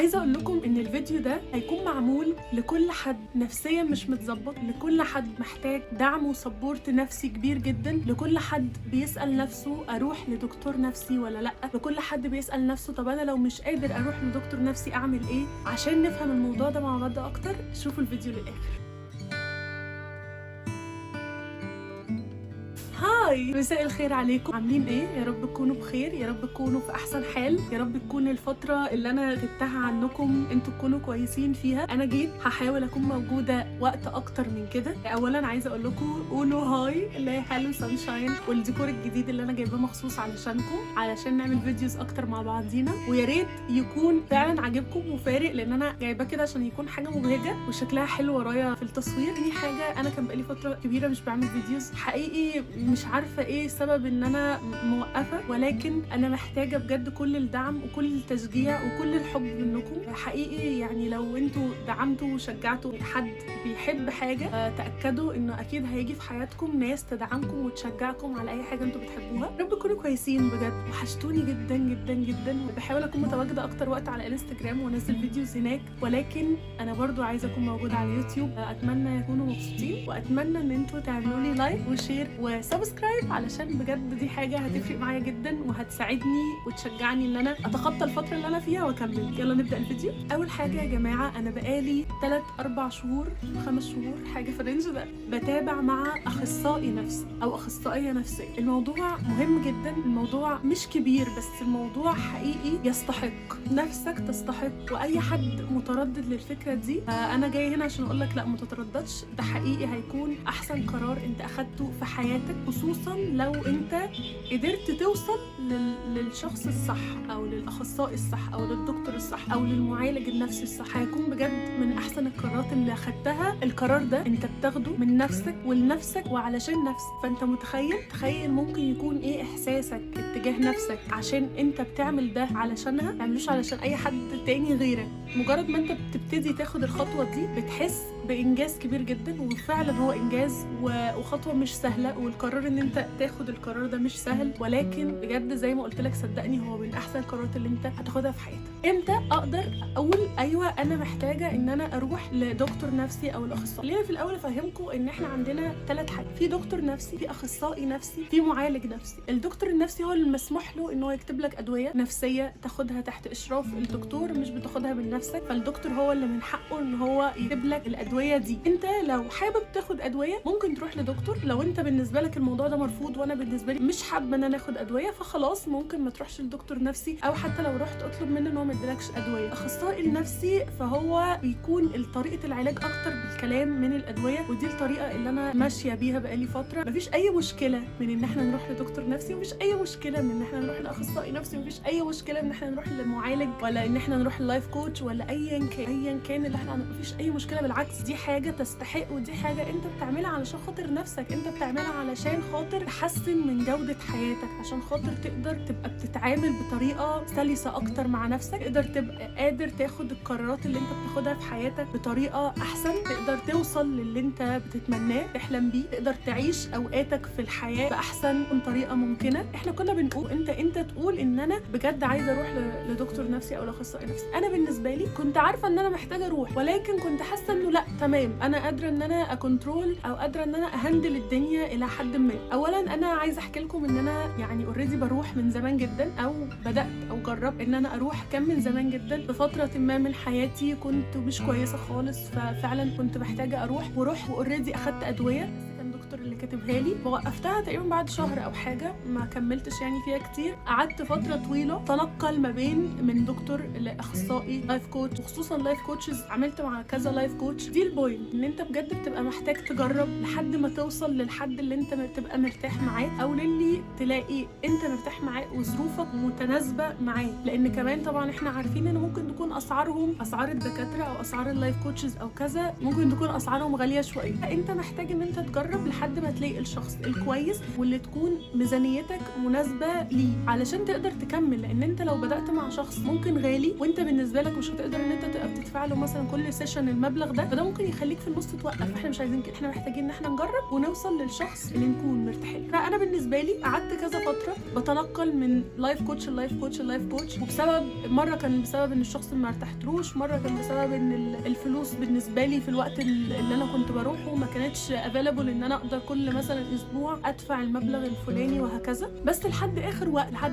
عايزه اقول لكم ان الفيديو ده هيكون معمول لكل حد نفسيا مش متظبط، لكل حد محتاج دعم وسبورت نفسي كبير جدا، لكل حد بيسال نفسه اروح لدكتور نفسي ولا لا، لكل حد بيسال نفسه طب انا لو مش قادر اروح لدكتور نفسي اعمل ايه. عشان نفهم الموضوع ده مع بعض اكتر شوفوا الفيديو للاخر. هاي، مساء الخير عليكم، عاملين ايه؟ يا رب تكونوا بخير، يا رب تكونوا في احسن حال، يا رب تكون الفتره اللي انا غبتها عنكم انتوا تكونوا كويسين فيها. انا جيت هحاول اكون موجوده وقت اكتر من كده. اولا عايزه اقول لكم قولوا هاي اللي هي هالو سانشاين والديكور الجديد اللي انا جايباه مخصوص علشانكم علشان نعمل فيديوز اكتر مع بعضينا، ويا ريت يكون فعلا عاجبكم وفارق، لان انا جايباه كده عشان يكون حاجه مبهجه وشكلها حلو ورايا في التصوير. دي حاجه انا كان بقالي فتره كبيره مش بعمل فيديوز حقيقي، مش عارفه ايه السبب ان انا موقفه، ولكن انا محتاجه بجد كل الدعم وكل التشجيع وكل الحب منكم حقيقي. يعني لو انتوا دعمتوا وشجعتوا حد بيحب حاجه تاكدوا انه اكيد هيجي في حياتكم ناس تدعمكم وتشجعكم على اي حاجه انتوا بتحبوها. رب تكونوا كويسين بجد، وحشتوني جدا جدا جدا. بحاول اكون متواجده اكتر وقت على انستجرام وانزل فيديوز هناك، ولكن انا برضو عايزه اكون موجوده على اليوتيوب. اتمنى يكونوا مبسوطين، واتمنى ان انتوا تعملوا لي لايك وشير وسبسكرايب علشان بجد دي حاجه هتفرق معايا جدا وهتساعدني وتشجعني ان انا اتخطى الفتره اللي انا فيها واكمل. يلا نبدا الفيديو. اول حاجه يا جماعه، انا بقالي 3-4 شهور 5 شهور حاجه في الرينج ده بتابع مع اخصائي نفسي او اخصائيه نفسيه. الموضوع مهم جدا، الموضوع مش كبير بس الموضوع حقيقي يستحق، نفسك تستحق. واي حد متردد للفكره دي انا جاي هنا عشان اقول لك لا، ما تترددش، ده حقيقي هيكون احسن قرار انت اخدته في حياتك، خصوصا لو انت قدرت توصل للشخص الصح او للاخصائي الصح او للدكتور الصح او للمعالج النفسي الصح. هيكون بجد من احسن القرارات اللي اخدتها. القرار ده انت بتاخده من نفسك ولنفسك وعلشان نفسك. فانت تخيل ممكن يكون ايه احساسك اتجاه نفسك عشان انت بتعمل ده علشانها، ما تعملوش علشان اي حد تاني غيرك. مجرد ما انت بتبتدي تاخد الخطوه دي بتحس بانجاز كبير جدا، وفعلا هو انجاز وخطوه مش سهله، والقرار ان انت تاخد القرار ده مش سهل، ولكن بجد زي ما قلت لك صدقني هو من احسن القرارات اللي انت هتاخدها في حياتك. امتى اقدر اقول ايوه انا محتاجه ان انا اروح لدكتور نفسي او الاخصائي؟ خلينا في الاول افهمكم ان احنا عندنا 3 حاجات: في دكتور نفسي، في اخصائي نفسي، في معالج نفسي. الدكتور النفسي هو المسموح له ان هو يكتب لك ادويه نفسيه تاخدها تحت اشراف الدكتور، مش بتاخدها من نفسك، فالدكتور هو اللي من حقه ان هو يكتب لك الادويه دي. انت لو حابب تاخد ادويه ممكن تروح لدكتور. لو انت بالنسبه لك الموضوع ده مرفوض وانا بالنسبه لي مش حابه ان انا اخد ادويه، فخلاص ممكن ما تروحش لدكتور نفسي، او حتى لو رحت اطلب منه ان هو ما يديلكش ادويه. اخصائي النفسي فهو بيكون طريقه العلاج اكتر بالكلام من الادويه، ودي الطريقه اللي انا ماشيه بيها بقالي فتره. مفيش اي مشكله من ان احنا نروح لدكتور نفسي، ومفيش اي مشكله من ان احنا نروح لاخصائي نفسي، ومفيش اي مشكله ان احنا نروح لمعالج ولا ان احنا نروح للايف كوتش ولا ايا كان اللي احنا مفيش اي مشكله. بالعكس دي حاجه تستحق، ودي حاجه انت بتعملها علشان خاطر نفسك، انت بتعملها علشان خاطر تحسن من جوده حياتك، عشان خاطر تقدر تبقى بتتعامل بطريقه سلسه اكتر مع نفسك، تقدر تبقى قادر تاخد القرارات اللي انت بتاخدها في حياتك بطريقه احسن، تقدر توصل للي انت بتتمناه تحلم بيه، تقدر تعيش اوقاتك في الحياه باحسن طريقه ممكنه. احنا كنا بنقول انت تقول ان انا بجد عايزه اروح لدكتور نفسي او لاخصائي نفسي. انا بالنسبه لي كنت عارفه ان انا محتاجه اروح، ولكن كنت حاسه انه لا تمام، انا قادره ان انا اكنترول او قادره ان انا اهندل الدنيا الى حد ما. اولا انا عايزه احكي لكم ان انا يعني اوريدي بروح من زمان جدا، او بدات او جربت ان انا اروح كان من زمان جدا. في فتره ما من حياتي كنت مش كويسه خالص، ففعلا كنت محتاجه اروح واوريدي اخدت ادويه اللي كاتبها لي، ووقفتها تقريبا بعد شهر او حاجه، ما كملتش يعني فيها كتير. قعدت فتره طويله تنقل ما بين من دكتور لاخصائي لايف كوتش، وخصوصا لايف كوتشز عملت مع كذا لايف كوتش. دي البوينت ان انت بجد بتبقى محتاج تجرب لحد ما توصل للحد اللي انت تبقى مرتاح معاه، او للي تلاقي انت مرتاح معاه وظروفك متناسبه معاه. لان كمان طبعا احنا عارفين ان ممكن تكون اسعارهم، اسعار الدكاتره او اسعار اللايف كوتشز او كذا، ممكن تكون اسعارهم غاليه شويه، فانت محتاج ان انت تجرب لحد لحد ما تلاقي الشخص الكويس واللي تكون ميزانيتك مناسبه ليه علشان تقدر تكمل. لان انت لو بدات مع شخص ممكن غالي وانت بالنسبه لك مش هتقدر ان انت تبقى بتدفع له مثلا كل سيشن المبلغ ده، فده ممكن يخليك في النص توقف. احنا مش عايزين كده، احنا محتاجين ان احنا نجرب ونوصل للشخص اللي نكون مرتاحين. فانا بالنسبه لي قعدت كذا فتره بتنقل من لايف كوتش للايف كوتش للايف كوتش، وبسبب مره كان بسبب ان الشخص ما ارتحتلوش، مره كان بسبب ان الفلوس بالنسبه لي في الوقت اللي انا كنت بروحه ما كانتش افيلابل ان انا اقدر كل مثلا اسبوع ادفع المبلغ الفلاني وهكذا. بس لحد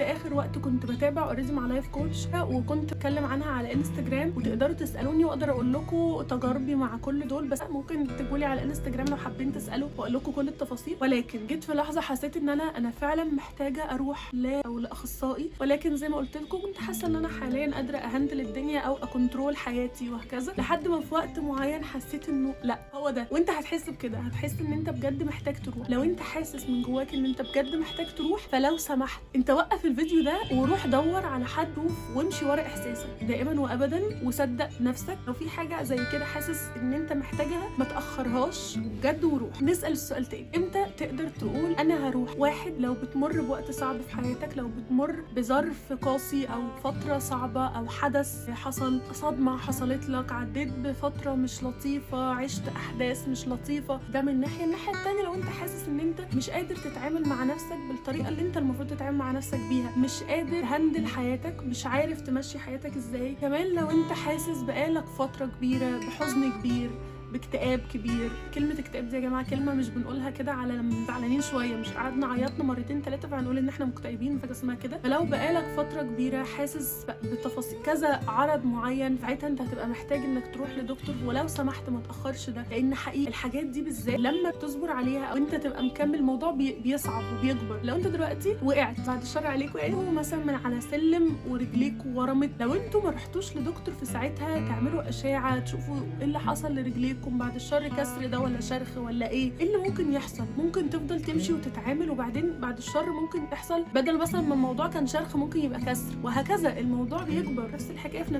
اخر وقت كنت بتابع اوريدي مع لايف كوتش، وكنت اتكلم عنها على انستجرام، وتقدروا تسالوني واقدر اقول لكم تجاربي مع كل دول. بس ممكن تجوا لي على انستجرام لو حابين تسالوا واقول لكم كل التفاصيل. ولكن جيت في لحظه حسيت ان انا فعلا محتاجه اروح لاخصائي، ولكن زي ما قلت لكم كنت حاسه ان انا حاليا قادره اهندل الدنيا او اكونترول حياتي وهكذا، لحد ما في وقت معين حسيت انه لا هو ده. وانت هتحس بكده، هتحس ان انت بجد محتاج تروح. لو انت حاسس من جواك ان انت بجد محتاج تروح، فلو سمحت انت وقف الفيديو ده وروح دور على حد وامشي ورا احساسك دائما وابدا، وصدق نفسك. لو في حاجه زي كده حاسس ان انت محتاجها ما تاخرهاش بجد وروح. نسال السؤال تاني، امتى تقدر تقول انا هروح؟ واحد، لو بتمر بوقت صعب في حياتك، لو بتمر بظرف قاسي او فتره صعبه او حدث حصل، صدمه حصلت لك، عديت بفتره مش لطيفه، عشت احداث مش لطيفه، ده من ناحيه. الناحيه التانيه لو انت حاسس ان انت مش قادر تتعامل مع نفسك بالطريقه اللي انت المفروض تتعامل مع نفسك بيها، مش قادر هندل حياتك، مش عارف تمشي حياتك ازاي. كمان لو انت حاسس بقالك فتره كبيره بحزن كبير، باكتئاب كبير. كلمه اكتئاب دي يا جماعه كلمه مش بنقولها كده على لما زعلانين شويه، مش قعدنا عيطنا مرتين ثلاثه فهنقول ان احنا مكتئبين فجاه اسمها كده. فلو بقالك فتره كبيره حاسس بتفاصيل كذا عرض معين، ساعتها انت هتبقى محتاج انك تروح لدكتور. ولو سمحت ما تاخرش ده، لان حقيقي الحاجات دي بالذات لما بتصبر عليها او انت تبقى مكمل الموضوع بيصعب وبيكبر. لو انت دلوقتي وقعت بعد الشر عليك، وقعتوا مثلا من على سلم ورجليك ورمت، لو انتوا ما رحتوش لدكتور في ساعتها تعملوا اشعه تشوفوا ايه اللي حصل لرجليكم بعد الشر، كسر ده ولا شرخ ولا ايه اللي ممكن يحصل. ممكن تفضل تمشي وتتعامل، وبعدين بعد الشر ممكن تحصل بدل مثلا ما الموضوع كان شرخ ممكن يبقى كسر، وهكذا الموضوع بيكبر. نفس الحكايه في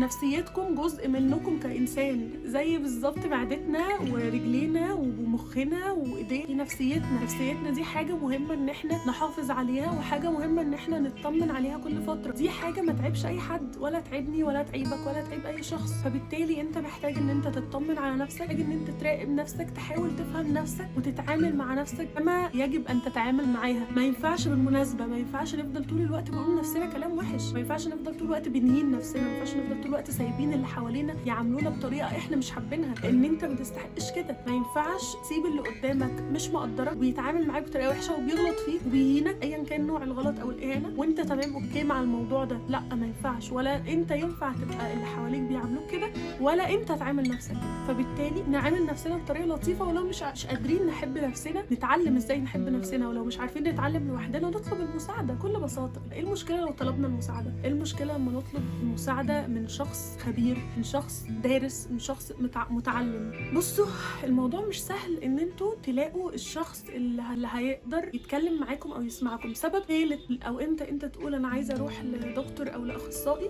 نفسيتكم جزء منكم كانسان، زي بالظبط معدتنا ورجلينا ومخنا وايدينا. نفسيتنا دي حاجه مهمه ان احنا نحافظ عليها، وحاجه مهمه ان احنا نطمن عليها كل فتره. دي حاجه ما تعيبش اي حد، ولا تعيبني ولا تعيبك ولا تعيب اي شخص. فبالتالي انت محتاج ان انت تطمن على نفسك، محتاج ان انت تراقب نفسك، تحاول تفهم نفسك وتتعامل مع نفسك كما يجب ان تتعامل معاها. ما ينفعش بالمناسبه، ما ينفعش نفضل طول الوقت بنقول لنفسنا كلام وحش، ما ينفعش نفضل طول الوقت بنهين نفسنا، ما ينفعش نفضل طول الوقت سايبين اللي حوالينا يعاملونا بطريقه احنا مش حابينها، لان انت ما تستحقش كده. ما ينفعش تسيب اللي قدامك مش مقدرك وبيتعامل معاك بطريقه وحشه وبيغلط فيك وبيهينك ايا كان نوع الغلط او الاهانه، وانت تمام اوكي مع الموضوع ده. لا ما ينفعش، ولا انت ينفع تبقى اللي حواليك بيعاملوك كده، ولا انت تعامل نفسك. فبالتالي نعامل نفسنا بطريقه لطيفه. ولو مش قادرين نحب نفسنا نتعلم ازاي نحب نفسنا، ولو مش عارفين نتعلم لوحدنا نطلب المساعده بكل بساطه. ايه المشكله لو طلبنا المساعده؟ ايه المشكله لما نطلب المساعده من شخص خبير، من شخص دارس، من شخص متعلم؟ بصوا الموضوع مش سهل ان انتوا تلاقوا الشخص اللي هيقدر يتكلم معاكم او يسمعكم. سبب ثالث، او انت تقول انا عايزه اروح لدكتور او لاخصائي،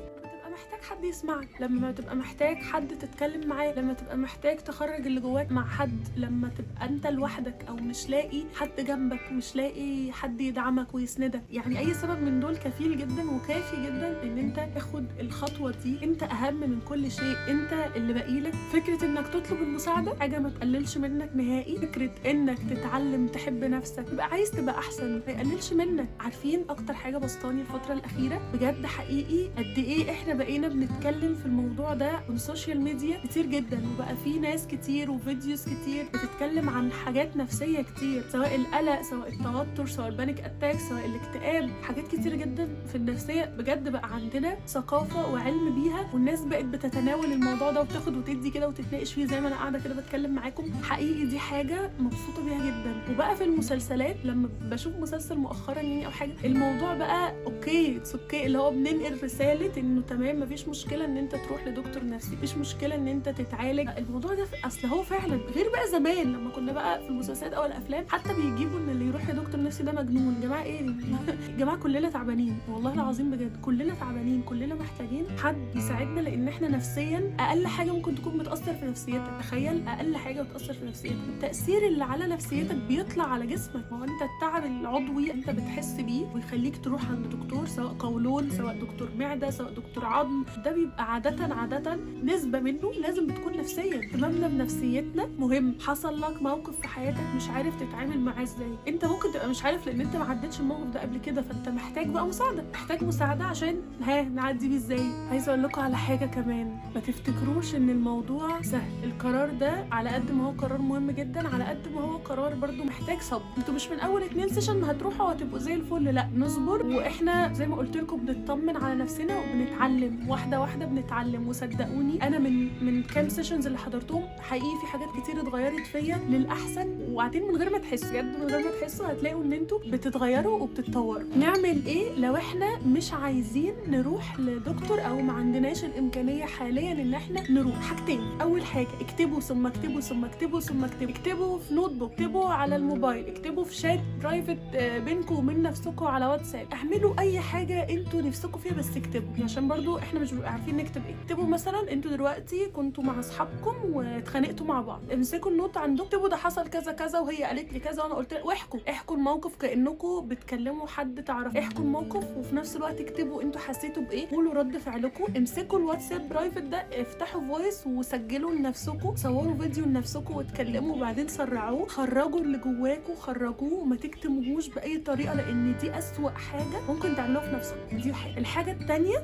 محتاج حد يسمعك، لما تبقى محتاج حد تتكلم معاه، لما تبقى محتاج تخرج اللي جواك مع حد، لما تبقى انت لوحدك او مش لاقي حد جنبك، مش لاقي حد يدعمك ويسندك. يعني اي سبب من دول كفيل جدا وكافي جدا ان انت تاخد الخطوه دي. انت اهم من كل شيء، انت اللي باقيلك. فكره انك تطلب المساعده حاجه ما تقللش منك نهائي. فكره انك تتعلم تحب نفسك، تبقى عايز تبقى احسن، ما يقللش منك. عارفين اكتر حاجه بسطاني الفتره الاخيره بجد حقيقي قد ايه احنا بقينا بنتكلم في الموضوع ده على السوشيال ميديا كتير جدا، وبقى في ناس كتير وفيديوز كتير بتتكلم عن حاجات نفسية كتير، سواء القلق، سواء التوتر، سواء البانيك اتاك، سواء الاكتئاب. حاجات كتير جدا في النفسية بجد بقى عندنا ثقافة وعلم بيها، والناس بقت بتتناول الموضوع ده وبتاخد وتدي كده وتتناقش فيه زي ما انا قاعدة كده بتكلم معاكم. حقيقي دي حاجة مبسوطة بيها جدا. وبقى في المسلسلات لما بشوف مسلسل مؤخرا يعني او حاجة، الموضوع بقى اوكي اللي هو بننقل رسالة انه تمام تمام، مفيش مشكله ان انت تروح لدكتور نفسي، مفيش مشكله ان انت تتعالج. الموضوع ده اصل هو فعلا غير بقى زمان لما كنا بقى في المسلسلات او الافلام حتى بيجيبوا ان اللي يروح لدكتور نفسي ده مجنون. يا جماعه ايه يا جماعه كلنا تعبانين والله العظيم بجد، كلنا تعبانين، كلنا محتاجين حد يساعدنا، لان احنا نفسيا اقل حاجه ممكن تكون بتاثر في نفسيتك. تخيل اقل حاجه بتاثر في نفسيتك، التاثير اللي على نفسيتك بيطلع على جسمك. ما هو انت التعب العضوي انت بتحس بيه ويخليك تروح عند دكتور، سواء قولون سواء دكتور معده سواء دكتور عظم، ده بيبقى عاده نسبه منه لازم بتكون نفسيا. اهتمامنا بنفسيتنا مهم. حصل لك موقف في حياتك مش عارف تتعامل معاه ازاي، انت ممكن تبقى مش عارف لان انت ما عدتش الموقف ده قبل كده، فانت محتاج بقى مساعده، محتاج مساعده عشان نعدي بيه ازاي. عايزه اقول لكم على حاجه كمان، ما تفتكروش ان الموضوع سهل. القرار ده على قد ما هو قرار مهم جدا على قد ما هو قرار برضو محتاج صبر. انتوا مش من اول 2 سيشن هتروحوا وهتبقوا زي الفل، لا نصبر. واحنا زي ما قلت لكم بنطمن على نفسنا وبنتعلم واحده واحده، بنتعلم. وصدقوني انا من كام سيشنز اللي حضرتهم حقيقي في حاجات كتير اتغيرت فيا للاحسن، وبعدين من غير ما تحسوا بجد، من غير ما تحسوا هتلاقوا ان انتوا بتتغيروا وبتتطوروا. نعمل ايه لو احنا مش عايزين نروح لدكتور او ما عندناش الامكانيه حاليا ان احنا نروح؟ حاجتين. اول حاجه اكتبوا ثم اكتبوا ثم اكتبوا ثم اكتبوا. اكتبوا في نوت بوك، اكتبوا على الموبايل، اكتبوا في شات برايفت بينكم وبين نفسكم على واتساب. اعملوا اي حاجه انتوا نفسكم فيها بس اكتبوا، عشان برضو احنا مش بنبقى عارفين نكتب ايه. اكتبوا مثلا انتوا دلوقتي كنتوا مع اصحابكم واتخانقتوا مع بعض، امسكوا النوت عندكم، اكتبوا ده حصل كذا كذا وهي قالت لي كذا وانا قلت لها، واحكوا الموقف كانكم بتكلموا حد تعرفوا. احكوا الموقف وفي نفس الوقت اكتبوا انتوا حسيتوا بايه، قولوا رد فعلكم. امسكوا الواتساب برايفت ده، افتحوا فويس وسجلوا لنفسكم، صوروا فيديو لنفسكم واتكلموا، وبعدين سرعوه. خرجوا اللي جواكم، خرجوه وما تكتموهوش باي طريقه، لان دي اسوأ حاجه ممكن تعملوها في نفسكم. دي حاجه. الحاجه الثانيه،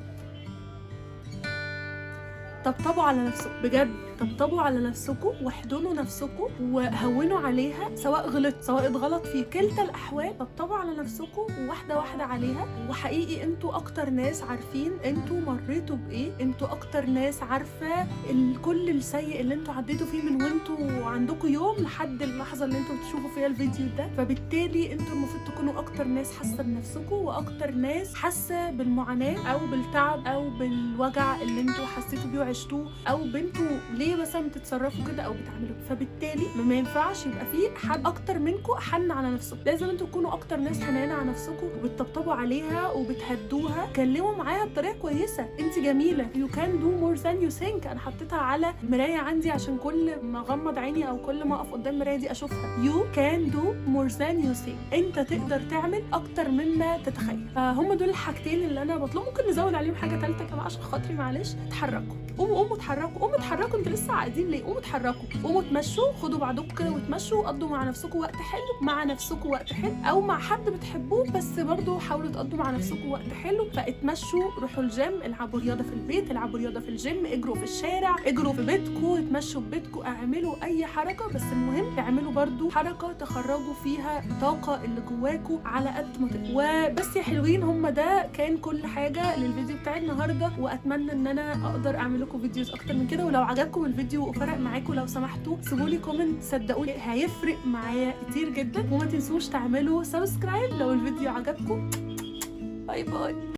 طبطبوا على نفسكم بجد، طبطبوا على نفسكم واحضنوا نفسكم وهونوا عليها، سواء غلط سواء اتغلط، في كلتا الاحوال طبطبوا على نفسكم واحده واحده عليها. وحقيقي انتوا اكتر ناس عارفين انتوا مريتوا بايه، انتوا اكتر ناس عارفه كل السيء اللي انتوا عديتوا فيه من وانتوا عندكم يوم لحد اللحظه اللي انتوا بتشوفوا فيها الفيديو ده. فبالتالي انتوا المفروض تكونوا اكتر ناس حاسه بنفسكم واكتر ناس حاسه بالمعاناه او بالتعب او بالوجع اللي انتوا حسيتوا بيه وعشتوه، او بنتوا ليه مثلا بتتصرفوا كده او بتعملوا. فبالتالي ما ينفعش يبقى في حد اكتر منكم حن على نفسكم، لازم انتوا تكونوا اكتر ناس حنانه على نفسكم وبتطبطبوا عليها وبتهدوها. كلموا معاها بطريقه كويسه، انت جميله، you can do more than you think. انا حطيتها على مرايه عندي عشان كل ما اغمض عيني او كل ما اقف قدام المرايه دي اشوفها. you can do more than you think. انت تقدر تعمل اكتر مما تتخيل. فهم دول الحاجتين اللي انا بطلب. ممكن نزود عليهم حاجه ثالثه كمان عشان خاطري، معلش. اتحركوا، قوموا اتحركوا، قوموا اتحركوا، انتوا لسه قاعدين ليه؟ قوموا اتحركوا، قوموا اتمشوا، خدوا بعضكم كده وتمشوا، قضوا مع نفسكم وقت حلو، مع نفسكم وقت حلو، او مع حد بتحبوه، بس برضو حاولوا تقضوا مع نفسكم وقت حلو. فاتمشوا، روحوا الجيم، العبوا رياضه في البيت، العبوا رياضه في الجيم، اجروا في الشارع، اجروا في بيتكم، اتمشوا في بيتكم، اعملوا اي حركه، بس المهم تعملوا برضو حركه تخرجوا فيها الطاقه اللي جواكم على قد ما تقدروا. وبس يا حلوين، هم ده كان كل حاجه للفيديو بتاع النهارده، واتمنى ان انا اقدر اعمل لكم فيديوز اكتر من كده. ولو عجبكم الفيديو وفرق معاكم لو سمحتوا سيبوا لي كومنت، صدقوني هيفرق معايا كتير جدا. وما تنسوش تعملوا سبسكرايب لو الفيديو عجبكم. باي باي.